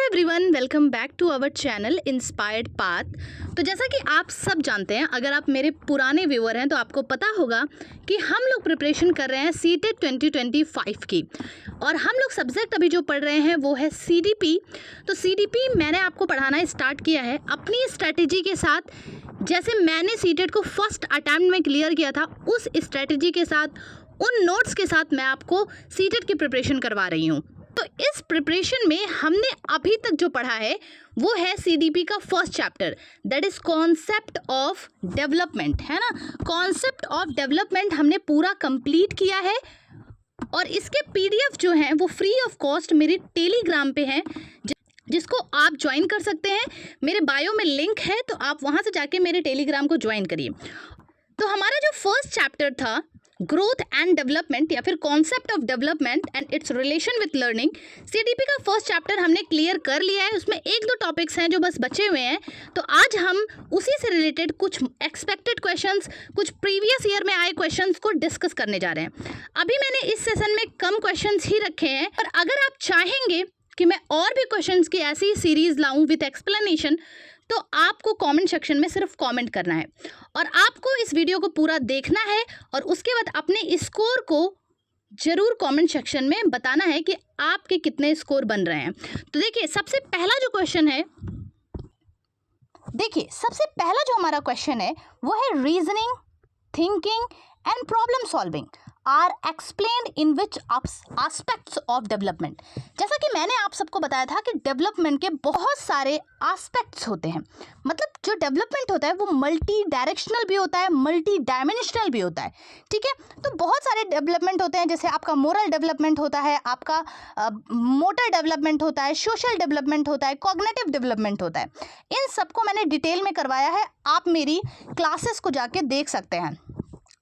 Everyone, welcome back to our channel inspired path. तो जैसा कि आप सब जानते हैं, अगर आप मेरे पुराने व्यूअर हैं तो आपको पता होगा कि हम लोग प्रिपरेशन कर रहे हैं सीटेट 2025 की, और हम लोग सब्जेक्ट अभी जो पढ़ रहे हैं वो है सीडीपी। तो सीडीपी मैंने आपको पढ़ाना स्टार्ट किया है अपनी स्ट्रैटेजी के साथ। जैसे मैंने सीटेट को फर्स्ट अटैम्प्ट में क्लियर किया था, उस स्ट्रैटेजी के साथ, उन नोट्स के साथ मैं आपको सीटेट की प्रिपरेशन करवा रही हूँ। तो इस प्रिपरेशन में हमने अभी तक जो पढ़ा है वो है सीडीपी का first chapter, that is concept of development, है ना। कॉन्सेप्ट ऑफ डेवलपमेंट हमने पूरा कंप्लीट किया है, और इसके पीडीएफ जो हैं वो फ्री ऑफ कॉस्ट मेरे टेलीग्राम पे हैं, जिसको आप ज्वाइन कर सकते हैं। मेरे बायो में लिंक है, तो आप वहाँ से जाके मेरे टेलीग्राम को ज्वाइन करिए। तो हमारा जो फर्स्ट चैप्टर था ग्रोथ एंड डेवलपमेंट, या फिर concept of development and it's relation with learning, CDP का फर्स्ट चैप्टर हमने क्लियर कर लिया है। उसमें एक दो टॉपिक्स हैं जो बस बचे हुए हैं, तो आज हम उसी से रिलेटेड कुछ एक्सपेक्टेड क्वेश्चंस, कुछ प्रीवियस ईयर में आए क्वेश्चंस को डिस्कस करने जा रहे हैं। अभी मैंने इस सेशन में कम क्वेश्चंस ही रखे हैं, और अगर आप चाहेंगे कि मैं और भी क्वेश्चंस की ऐसी सीरीज लाऊं विथ एक्सप्लेनेशन, तो आपको कमेंट सेक्शन में सिर्फ कमेंट करना है, और आपको इस वीडियो को पूरा देखना है, और उसके बाद अपने स्कोर को जरूर कमेंट सेक्शन में बताना है कि आपके कितने स्कोर बन रहे हैं। तो देखिए, सबसे पहला जो क्वेश्चन है, सबसे पहला जो हमारा क्वेश्चन है वो है reasoning, thinking and problem solving are explained in which aspects of development. जैसा कि मैंने आप सबको बताया था कि डेवलपमेंट के बहुत सारे एस्पेक्ट्स होते हैं, मतलब जो डेवलपमेंट होता है वो मल्टी डायरेक्शनल भी होता है, मल्टी डायमेंशनल भी होता है, ठीक है। तो बहुत सारे डेवलपमेंट होते हैं, जैसे आपका मोरल डेवलपमेंट होता है, आपका मोटर डेवलपमेंट होता है, सोशल डेवलपमेंट होता है, कॉग्निटिव डेवलपमेंट होता है। इन सबको मैंने डिटेल में करवाया है, आप मेरी क्लासेस को जाके देख सकते हैं।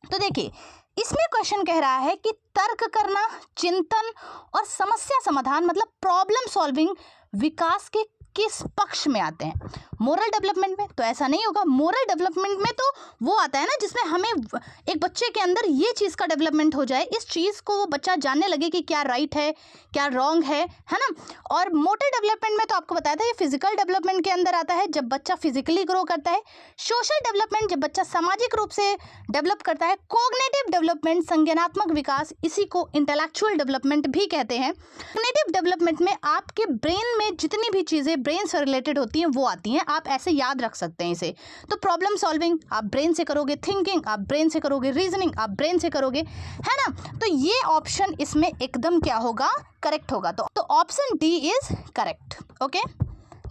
तो देखिए, इसमें क्वेश्चन कह रहा है कि तर्क करना, चिंतन और समस्या समाधान, मतलब प्रॉब्लम सॉल्विंग विकास के किस पक्ष में आते हैं। मोरल डेवलपमेंट में तो ऐसा नहीं होगा। मोरल डेवलपमेंट में तो वो आता है ना जिसमें हमें एक बच्चे के अंदर ये चीज़ का डेवलपमेंट हो जाए, इस चीज़ को वो बच्चा जानने लगे कि क्या राइट है, क्या रॉन्ग है ना। और मोटर डेवलपमेंट में तो आपको बताया था ये फिजिकल डेवलपमेंट के अंदर आता है, जब बच्चा फिजिकली ग्रो करता है। सोशल डेवलपमेंट जब बच्चा सामाजिक रूप से डेवलप करता है। कॉग्निटिव डेवलपमेंट संज्ञानात्मक विकास, इसी को इंटेलेक्चुअल डेवलपमेंट भी कहते हैं। कॉग्निटिव डेवलपमेंट में आपके ब्रेन में जितनी भी चीज़ें ब्रेन से रिलेटेड होती हैं वो आती हैं, आप ऐसे याद रख सकते हैं इसे। तो प्रॉब्लम सॉल्विंग आप ब्रेन से करोगे, थिंकिंग आप ब्रेन से करोगे, रीजनिंग आप ब्रेन से करोगे, है ना। तो ये ऑप्शन इसमें एकदम क्या होगा, करेक्ट होगा। तो option D is correct. Okay,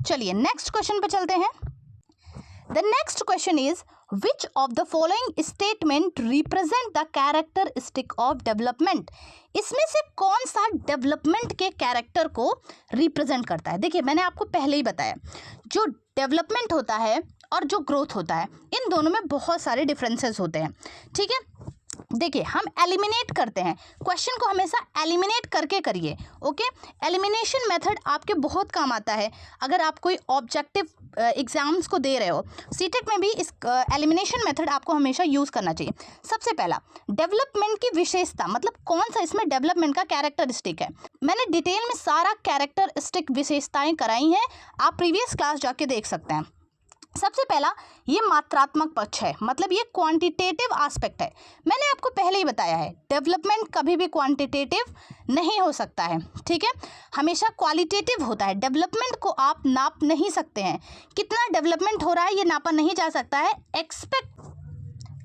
चलिए नेक्स्ट क्वेश्चन पे चलते हैं। The next question is which of the following statement represent the characteristic of development. इसमें से कौन सा डेवलपमेंट के कैरेक्टर को रिप्रेजेंट करता है। देखिए, मैंने आपको पहले ही बताया, जो डेवलपमेंट होता है और जो ग्रोथ होता है, इन दोनों में बहुत सारे डिफरेंसेस होते हैं, ठीक है। देखिए, हम एलिमिनेट करते हैं, क्वेश्चन को हमेशा एलिमिनेट करके करिए। ओके, एलिमिनेशन मेथड आपके बहुत काम आता है अगर आप कोई ऑब्जेक्टिव एग्जाम्स को दे रहे हो। सीटेट में भी इस एलिमिनेशन मेथड आपको हमेशा यूज़ करना चाहिए। सबसे पहला, डेवलपमेंट की विशेषता, मतलब कौन सा इसमें डेवलपमेंट का कैरेक्टरिस्टिक है। मैंने डिटेल में सारा कैरेक्टरिस्टिक विशेषताएं कराई हैं, आप प्रीवियस क्लास जाके देख सकते हैं। सबसे पहला, ये मात्रात्मक पक्ष है, मतलब ये क्वांटिटेटिव एस्पेक्ट है। मैंने आपको पहले ही बताया है, डेवलपमेंट कभी भी क्वांटिटेटिव नहीं हो सकता है, ठीक है, हमेशा क्वालिटेटिव होता है। डेवलपमेंट को आप नाप नहीं सकते हैं, कितना डेवलपमेंट हो रहा है ये नापा नहीं जा सकता है।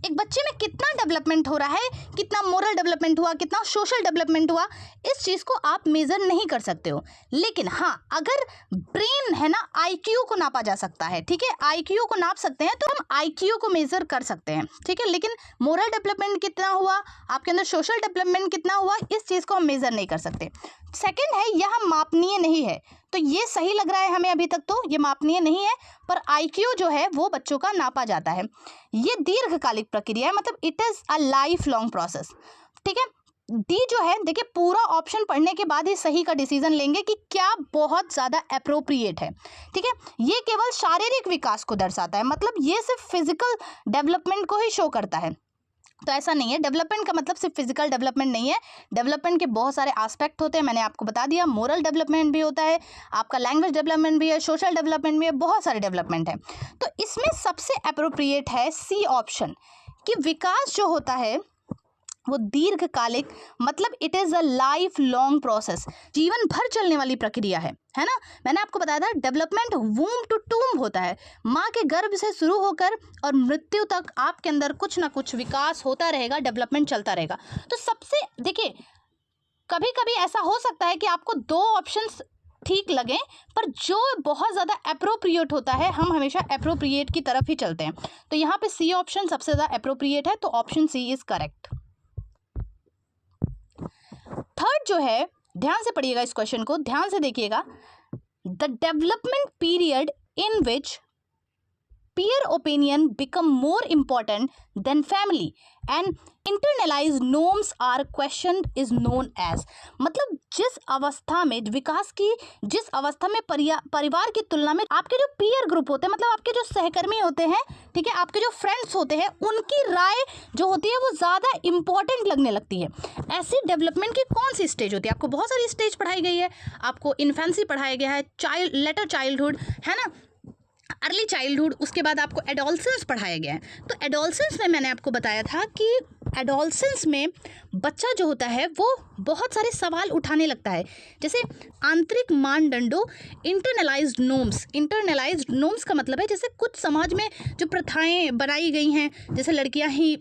एक बच्चे में कितना डेवलपमेंट हो रहा है, कितना मोरल डेवलपमेंट हुआ, कितना सोशल डेवलपमेंट हुआ, इस चीज़ को आप मेज़र नहीं कर सकते हो। लेकिन हाँ, अगर ब्रेन है ना, आईक्यू को नापा जा सकता है, ठीक है, आईक्यू को नाप सकते हैं, तो हम आईक्यू को मेज़र कर सकते हैं, ठीक है। लेकिन मोरल डेवलपमेंट कितना हुआ, आपके अंदर सोशल डेवलपमेंट कितना हुआ, इस चीज़ को हम मेज़र नहीं कर सकते। सेकेंड है, यह मापनीय नहीं है। तो ये सही लग रहा है हमें अभी तक, तो ये मापनीय नहीं है, पर आईक्यू जो है वो बच्चों का नापा जाता है। ये दीर्घकालिक प्रक्रिया है, मतलब it is a life long process, ठीक है। डी जो है, देखिए, पूरा ऑप्शन पढ़ने के बाद ही सही का डिसीजन लेंगे कि क्या बहुत ज़्यादा अप्रोप्रिएट है, ठीक है। ये केवल शारीरिक विकास को दर्शाता है, मतलब ये सिर्फ फिजिकल डेवलपमेंट को ही शो करता है। तो ऐसा नहीं है, डेवलपमेंट का मतलब सिर्फ फिजिकल डेवलपमेंट नहीं है, डेवलपमेंट के बहुत सारे एस्पेक्ट होते हैं, मैंने आपको बता दिया। मोरल डेवलपमेंट भी होता है, आपका लैंग्वेज डेवलपमेंट भी है, सोशल डेवलपमेंट भी है, बहुत सारे डेवलपमेंट है। तो इसमें सबसे अप्रोप्रिएट है सी ऑप्शन, कि विकास जो होता है वो दीर्घकालिक, मतलब it is a life long process, जीवन भर चलने वाली प्रक्रिया है ना। मैंने आपको बताया था डेवलपमेंट वूम टू टूम होता है, माँ के गर्भ से शुरू होकर और मृत्यु तक आपके अंदर कुछ ना कुछ विकास होता रहेगा, डेवलपमेंट चलता रहेगा। तो सबसे देखिए, कभी कभी ऐसा हो सकता है कि आपको दो ऑप्शंस ठीक लगे, पर जो बहुत ज़्यादा अप्रोप्रिएट होता है, हम हमेशा अप्रोप्रिएट की तरफ ही चलते हैं। तो यहाँ पे सी ऑप्शन सबसे ज़्यादा अप्रोप्रिएट है, तो option C is correct. Third जो है, ध्यान से पढ़िएगा इस क्वेश्चन को, ध्यान से देखिएगा। The development period in which peer opinion become more important than family and internalized norms are questioned is known as, मतलब जिस अवस्था में विकास की, जिस अवस्था में परिवार की तुलना में आपके जो पीयर ग्रुप होते हैं, मतलब आपके जो सहकर्मी होते हैं, ठीक है, आपके जो फ्रेंड्स होते हैं, उनकी राय जो होती है वो ज़्यादा इंपॉर्टेंट लगने लगती है। ऐसी डेवलपमेंट की कौन सी स्टेज होती है? आपको बहुत सारी स्टेज पढ़ाई गई है, आपको इन्फेंसी पढ़ाया गया है, लेटर चाइल्डहुड है ना, अर्ली चाइल्डहुड, उसके बाद आपको एडोलसेंस पढ़ाया गया है। तो एडोलसेंस में मैंने आपको बताया था कि एडोलसेंस में बच्चा जो होता है वो बहुत सारे सवाल उठाने लगता है, जैसे आंतरिक मानदंडों, इंटरनलाइज्ड नोम्स का मतलब है जैसे कुछ समाज में जो प्रथाएं बनाई गई हैं, जैसे लड़कियां ही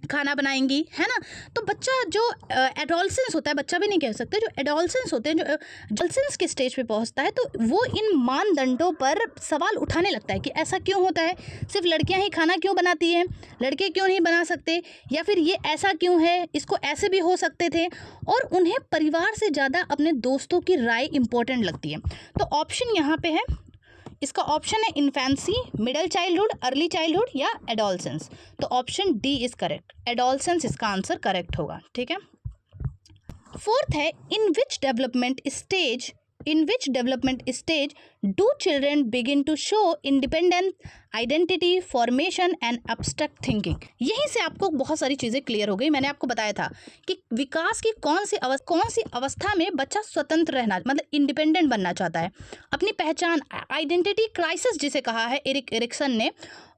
खाना बनाएंगी, है ना। तो बच्चा जो एडोलसेंस होता है, बच्चा भी नहीं कह सकते, जो एडोलसेंस होते हैं, जो एडोलसेंस के स्टेज पे पहुंचता है, तो वो इन मानदंडों पर सवाल उठाने लगता है कि ऐसा क्यों होता है, सिर्फ लड़कियां ही खाना क्यों बनाती हैं, लड़के क्यों नहीं बना सकते, या फिर ये ऐसा क्यों है, इसको ऐसे भी हो सकते थे। और उन्हें परिवार से ज़्यादा अपने दोस्तों की राय इंपॉर्टेंट लगती है। तो ऑप्शन यहाँ पे है, इसका ऑप्शन है infancy, middle childhood, early childhood या एडोलसेंस। तो option D is correct, adolescence इसका आंसर करेक्ट होगा, ठीक है। फोर्थ है, in which development stage do children begin to show independence, identity formation and abstract thinking. यहीं से आपको बहुत सारी चीज़ें क्लियर हो गई। मैंने आपको बताया था कि विकास की कौन सी अवस्था में बच्चा स्वतंत्र रहना, मतलब इंडिपेंडेंट बनना चाहता है, अपनी पहचान, आइडेंटिटी क्राइसिस जिसे कहा है एरिक्सन ने,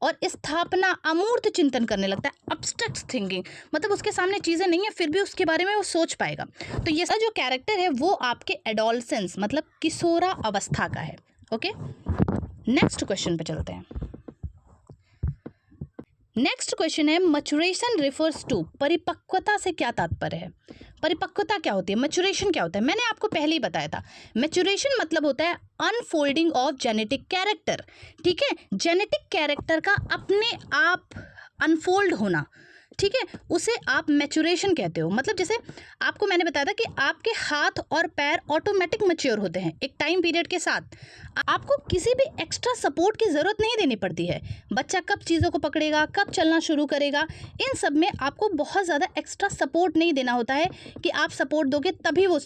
और स्थापना, अमूर्त चिंतन करने लगता है, एब्स्ट्रैक्ट थिंकिंग, मतलब उसके सामने चीज़ें नहीं है फिर भी उसके बारे में वो सोच पाएगा। तो ये जो कैरेक्टर है वो आपके एडोलसेंस मतलब किशोरा अवस्था का है। ओके, नेक्स्ट क्वेश्चन पे चलते हैं। नेक्स्ट क्वेश्चन है, मैच्योरेशन रिफर्स टू, परिपक्वता से क्या तात्पर्य है? परिपक्वता क्या होती है, मैच्योरेशन क्या होता है? मैंने आपको पहले ही बताया था, मैच्योरेशन मतलब होता है अनफोल्डिंग ऑफ जेनेटिक कैरेक्टर, ठीक है, जेनेटिक कैरेक्टर का अपने आप अनफोल्ड होना, ठीक है, उसे आप मैच्योरेशन कहते हो। मतलब जैसे आपको मैंने बताया था कि आपके हाथ और पैर ऑटोमेटिक मैच्योर होते हैं एक टाइम पीरियड के साथ, आपको किसी भी एक्स्ट्रा सपोर्ट की ज़रूरत नहीं देनी पड़ती है। बच्चा कब चीज़ों को पकड़ेगा, कब चलना शुरू करेगा, इन सब में आपको बहुत ज़्यादा एक्स्ट्रा सपोर्ट नहीं देना होता है कि आप सपोर्ट दोगे तभी वो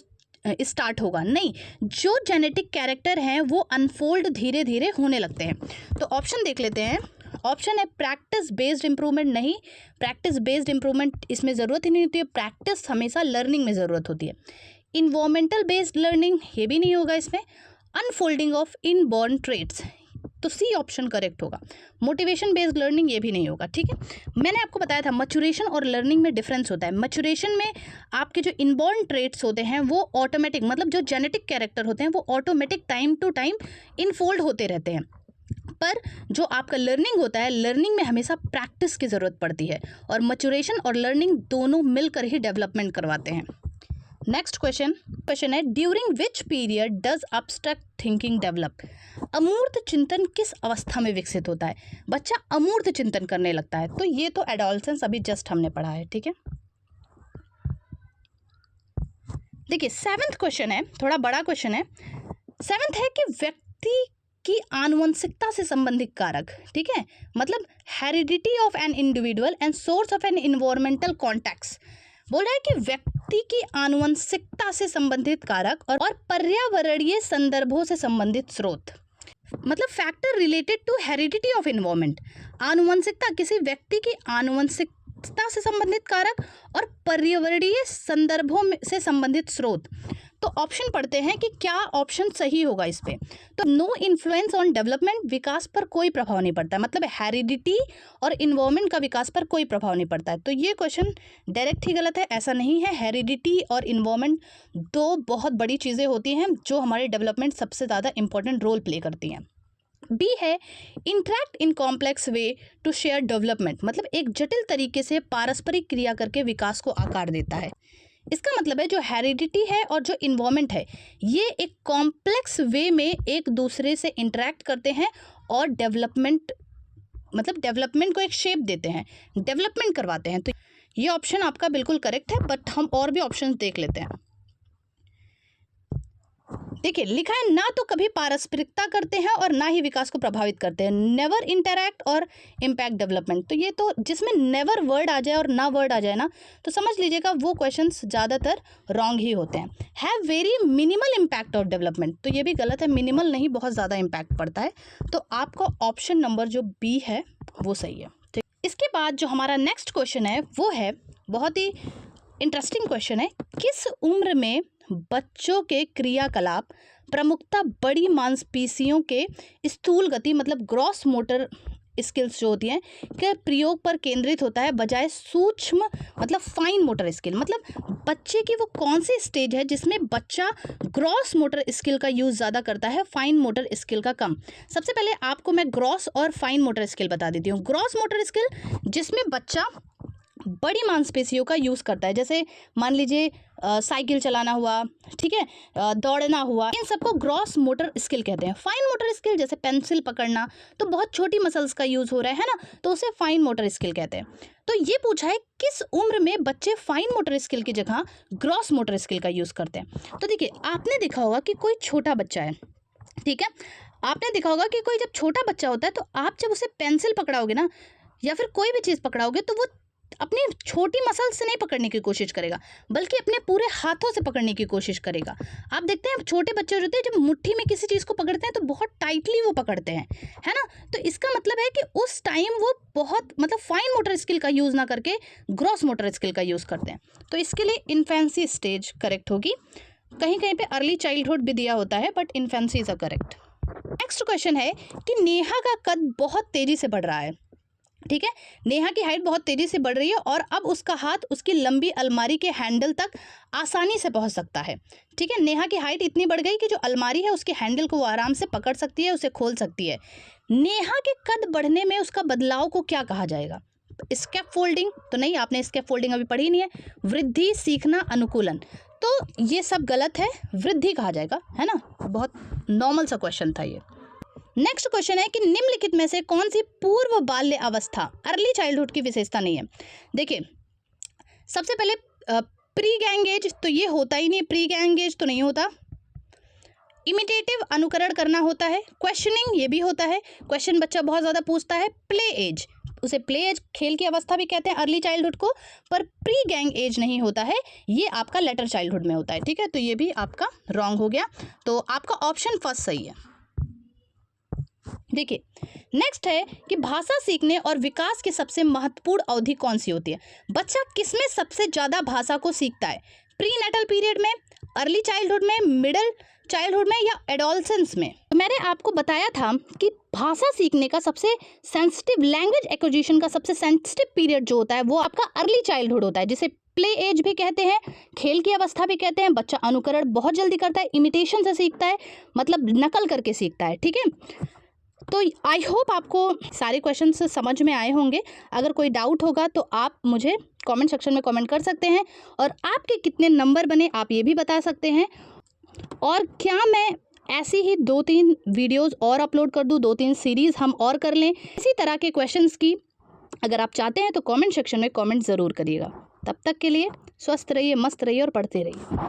स्टार्ट होगा, नहीं, जो जेनेटिक कैरेक्टर हैं वो अनफोल्ड धीरे धीरे होने लगते हैं। तो ऑप्शन देख लेते हैं। ऑप्शन है प्रैक्टिस बेस्ड इंप्रूवमेंट, नहीं, प्रैक्टिस बेस्ड इंप्रूवमेंट इसमें ज़रूरत ही नहीं होती है, प्रैक्टिस हमेशा लर्निंग में ज़रूरत होती है। इन्वायरमेंटल बेस्ड लर्निंग, ये भी नहीं होगा इसमें। अनफोल्डिंग ऑफ इनबॉर्न ट्रेट्स, तो सी ऑप्शन करेक्ट होगा। मोटिवेशन बेस्ड लर्निंग, ये भी नहीं होगा, ठीक है। मैंने आपको बताया था मैच्योरेशन और लर्निंग में डिफरेंस होता है। मैच्योरेशन में आपके जो इनबॉर्न ट्रेट्स होते हैं वो ऑटोमेटिक, मतलब जो जेनेटिक कैरेक्टर होते हैं वो automatic time to time infold होते रहते हैं, पर जो आपका लर्निंग होता है, लर्निंग में हमेशा प्रैक्टिस की ज़रूरत पड़ती है, और मैच्योरेशन और लर्निंग दोनों मिलकर ही डेवलपमेंट करवाते हैं। नेक्स्ट क्वेश्चन है, during which period does abstract thinking develop? अमूर्त चिंतन किस अवस्था में विकसित होता है? बच्चा अमूर्त चिंतन करने लगता है, तो ये तो एडोलसेंस अभी जस्ट हमने पढ़ा है, ठीक है। देखिए सेवेंथ क्वेश्चन है, थोड़ा बड़ा क्वेश्चन है। सेवेंथ है कि व्यक्ति की आनुवंशिकता से संबंधित कारक, ठीक है, मतलब heredity of an individual and source of an environmental context. बोल रहा है कि व्यक्ति की आनुवंशिकता से संबंधित कारक और पर्यावरणीय संदर्भों से संबंधित स्रोत, मतलब factor related to heredity of environment. आनुवंशिकता, किसी व्यक्ति की आनुवंशिक प्राकृतिकता से संबंधित कारक और पर्यावरणीय संदर्भों से संबंधित स्रोत। तो ऑप्शन पढ़ते हैं कि क्या ऑप्शन सही होगा इस पे। तो नो इन्फ्लुएंस ऑन डेवलपमेंट, विकास पर कोई प्रभाव नहीं पड़ता, मतलब हेरिडिटी और इन्वायरमेंट का विकास पर कोई प्रभाव नहीं पड़ता है। तो ये क्वेश्चन डायरेक्ट ही गलत है, ऐसा नहीं है। हेरिडिटी और इन्वायरमेंट दो बहुत बड़ी चीज़ें होती हैं जो हमारे डेवलपमेंट सबसे ज़्यादा इंपॉर्टेंट रोल प्ले करती हैं। बी है interact in complex way to share development, मतलब एक जटिल तरीके से पारस्परिक क्रिया करके विकास को आकार देता है। इसका मतलब है जो हेरिडिटी है और जो इन्वायरमेंट है ये एक कॉम्प्लेक्स वे में एक दूसरे से इंटरैक्ट करते हैं और डेवलपमेंट मतलब डेवलपमेंट को एक शेप देते हैं, डेवलपमेंट करवाते हैं। तो ये ऑप्शन आपका बिल्कुल करेक्ट है, बट हम और भी ऑप्शंस देख लेते हैं। देखिए लिखा है ना तो कभी पारस्परिकता करते हैं और ना ही विकास को प्रभावित करते हैं, नेवर इंटरैक्ट और इम्पैक्ट डेवलपमेंट। तो ये तो जिसमें नेवर वर्ड आ जाए और ना वर्ड आ जाए ना तो समझ लीजिएगा वो क्वेश्चंस ज़्यादातर रॉन्ग ही होते हैं। Have very minimal impact of development, तो ये भी गलत है, मिनिमल नहीं बहुत ज़्यादा इम्पैक्ट पड़ता है। तो आपका ऑप्शन नंबर जो बी है वो सही है। ठीक, इसके बाद जो हमारा नेक्स्ट क्वेश्चन है वो है बहुत ही इंटरेस्टिंग क्वेश्चन है, किस उम्र में बच्चों के क्रियाकलाप प्रमुखता बड़ी मांसपेशियों के स्थूल गति मतलब ग्रॉस मोटर स्किल्स जो होती हैं के प्रयोग पर केंद्रित होता है बजाय सूक्ष्म मतलब फाइन मोटर स्किल। मतलब बच्चे की वो कौन सी स्टेज है जिसमें बच्चा ग्रॉस मोटर स्किल का यूज़ ज़्यादा करता है, फाइन मोटर स्किल का कम। सबसे पहले आपको मैं ग्रॉस और फाइन मोटर स्किल बता देती हूँ। ग्रॉस मोटर स्किल जिसमें बच्चा बड़ी मांसपेशियों का यूज़ करता है, जैसे मान लीजिए साइकिल चलाना हुआ, ठीक है, दौड़ना हुआ, इन सबको ग्रॉस मोटर स्किल कहते हैं। फाइन मोटर स्किल जैसे पेंसिल पकड़ना तो बहुत छोटी मसल्स का यूज़ हो रहा है ना, तो उसे फाइन मोटर स्किल कहते हैं। तो ये पूछा है किस उम्र में बच्चे फाइन मोटर स्किल की जगह ग्रॉस मोटर स्किल का यूज़ करते हैं। तो देखिए आपने देखा होगा कि कोई छोटा बच्चा है, ठीक है, आपने देखा होगा कि कोई जब छोटा बच्चा होता है तो आप जब उसे पेंसिल पकड़ाओगे ना या फिर कोई भी चीज़ पकड़ाओगे तो वो अपनी छोटी मसल से नहीं पकड़ने की कोशिश करेगा बल्कि अपने पूरे हाथों से पकड़ने की कोशिश करेगा। आप देखते हैं छोटे बच्चे जो होते हैं जब मुट्ठी में किसी चीज़ को पकड़ते हैं तो बहुत टाइटली वो पकड़ते हैं, है ना। तो इसका मतलब है कि उस टाइम वो बहुत मतलब फाइन मोटर स्किल का यूज़ ना करके ग्रॉस मोटर स्किल का यूज़ करते हैं। तो इसके लिए इन्फेंसी स्टेज करेक्ट होगी। कहीं कहीं पे अर्ली चाइल्डहुड भी दिया होता है but infancy is a correct. Next question है कि नेहा का कद बहुत तेज़ी से बढ़ रहा है, ठीक है, नेहा की हाइट बहुत तेज़ी से बढ़ रही है और अब उसका हाथ उसकी लंबी अलमारी के हैंडल तक आसानी से पहुंच सकता है। ठीक है, नेहा की हाइट इतनी बढ़ गई कि जो अलमारी है उसके हैंडल को वो आराम से पकड़ सकती है, उसे खोल सकती है। नेहा के कद बढ़ने में उसका बदलाव को क्या कहा जाएगा? स्केप फोल्डिंग तो नहीं, आपने स्केप फोल्डिंग अभी पढ़ी नहीं है। वृद्धि, सीखना, अनुकूलन, तो ये सब गलत है, वृद्धि कहा जाएगा, है ना। बहुत नॉर्मल सा क्वेश्चन था ये। नेक्स्ट क्वेश्चन है कि निम्नलिखित में से कौन सी पूर्व बाल्य अवस्था अर्ली चाइल्डहुड की विशेषता नहीं है। देखिए सबसे पहले प्री गैंग एज तो ये होता ही नहीं, प्री गैंग एज तो नहीं होता। इमिटेटिव अनुकरण करना होता है, क्वेश्चनिंग ये भी होता है, क्वेश्चन बच्चा बहुत ज़्यादा पूछता है। प्ले एज, उसे प्ले एज खेल की अवस्था भी कहते हैं अर्ली चाइल्डहुड को, पर प्री गैंग एज नहीं होता है, ये आपका लेटर चाइल्डहुड में होता है। ठीक है, तो ये भी आपका रॉन्ग हो गया, तो आपका ऑप्शन फर्स्ट सही है। देखिए नेक्स्ट है कि भाषा सीखने और विकास की सबसे महत्वपूर्ण अवधि कौन सी होती है। बच्चा किसमें सबसे ज़्यादा भाषा को सीखता है? प्री नेटल पीरियड में, अर्ली चाइल्डहुड में, मिडिल चाइल्डहुड में या एडोलसेंस में? तो मैंने आपको बताया था कि भाषा सीखने का सबसे सेंसिटिव, लैंग्वेज एक्विजिशन का सबसे सेंसिटिव पीरियड जो होता है वो आपका अर्ली चाइल्डहुड होता है, जिसे प्ले एज भी कहते हैं, खेल की अवस्था भी कहते हैं। बच्चा अनुकरण बहुत जल्दी करता है, इमिटेशन से सीखता है, मतलब नकल करके सीखता है। ठीक है, तो आई होप आपको सारे क्वेश्चंस समझ में आए होंगे। अगर कोई डाउट होगा तो आप मुझे कमेंट सेक्शन में कमेंट कर सकते हैं, और आपके कितने नंबर बने आप ये भी बता सकते हैं। और क्या मैं ऐसी ही 2-3 वीडियोस और अपलोड कर दूँ, 2-3 सीरीज़ हम और कर लें इसी तरह के क्वेश्चंस की? अगर आप चाहते हैं तो कमेंट सेक्शन में कमेंट ज़रूर करिएगा। तब तक के लिए स्वस्थ रहिए, मस्त रहिए और पढ़ते रहिए।